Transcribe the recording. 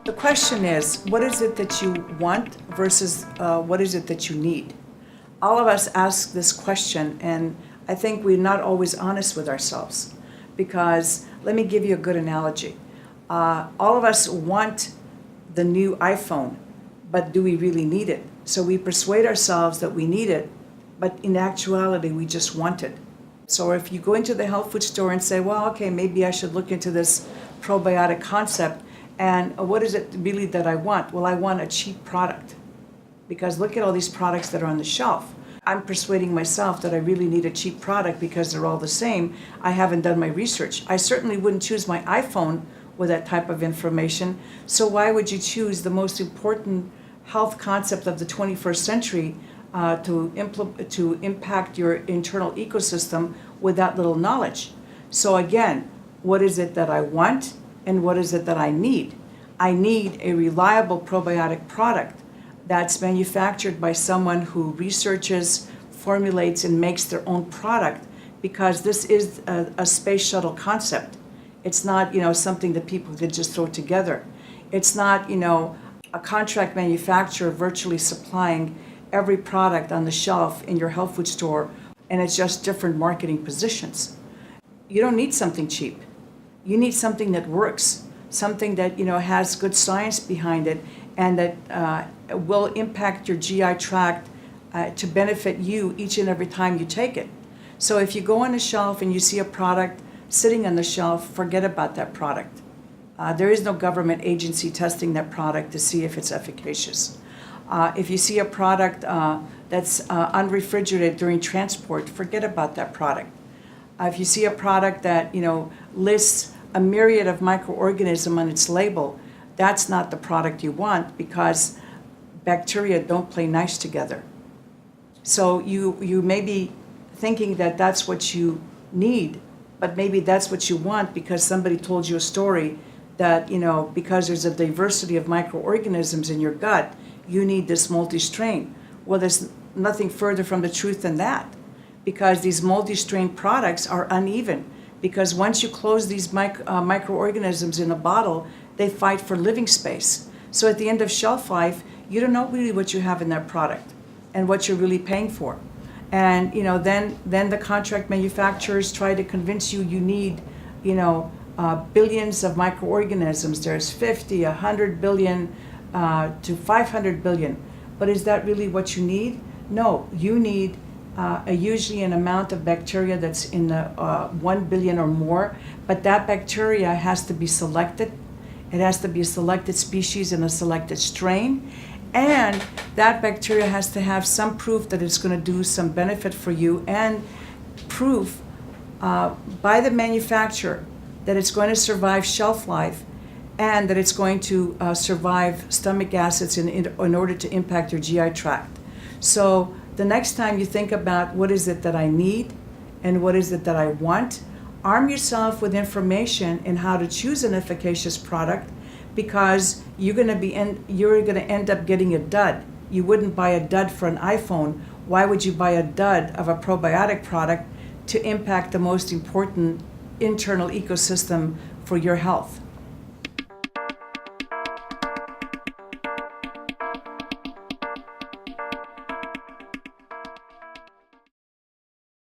The question is, what is it that you want versus what is it that you need? All of us ask this question, and I think we're not always honest with ourselves. Because let me give you a good analogy. All of us want the new iPhone, but do we really need it? So we persuade ourselves that we need it, but in actuality, we just want it. So if you go into the health food store and say, well, okay, maybe I should look into this probiotic concept, and what is it really that I want? Well, I want a cheap product. Because look at all these products that are on the shelf. I'm persuading myself that I really need a cheap product because they're all the same. I haven't done my research. I certainly wouldn't choose my iPhone with that type of information. So why would you choose the most important health concept of the 21st century to impact your internal ecosystem with that little knowledge? So again, what is it that I want and what is it that I need? I need a reliable probiotic product that's manufactured by someone who researches, formulates, and makes their own product, because this is a space shuttle concept. It's not, something that people could just throw together. It's not, a contract manufacturer virtually supplying every product on the shelf in your health food store, and it's just different marketing positions. You don't need something cheap. You need something that works, something that, has good science behind it, and that will impact your GI tract to benefit you each and every time you take it. So if you go on the shelf and you see a product sitting on the shelf, forget about that product. There is no government agency testing that product to see if it's efficacious. If you see a product that's unrefrigerated during transport, forget about that product. If you see a product that lists a myriad of microorganisms on its label, that's not the product you want, because bacteria don't play nice together. So you may be thinking that that's what you need, but maybe that's what you want because somebody told you a story that, because there's a diversity of microorganisms in your gut, you need this multi-strain. Well, there's nothing further from the truth than that, because these multi-strain products are uneven. Because once you close these microorganisms in a bottle, they fight for living space. So at the end of shelf life, you don't know really what you have in that product and what you're really paying for. And then the contract manufacturers try to convince you need billions of microorganisms. There's 50, 100 billion to 500 billion. But is that really what you need? No, you need usually an amount of bacteria that's in the 1 billion or more, but that bacteria has to be selected. It has to be a selected species and a selected strain, and that bacteria has to have some proof that it's going to do some benefit for you, and proof by the manufacturer that it's going to survive shelf life and that it's going to survive stomach acids in order to impact your GI tract. So the next time you think about what is it that I need and what is it that I want, arm yourself with information in how to choose an efficacious product, because you're going to end up getting a dud. You wouldn't buy a dud for an iPhone. Why would you buy a dud of a probiotic product to impact the most important internal ecosystem for your health?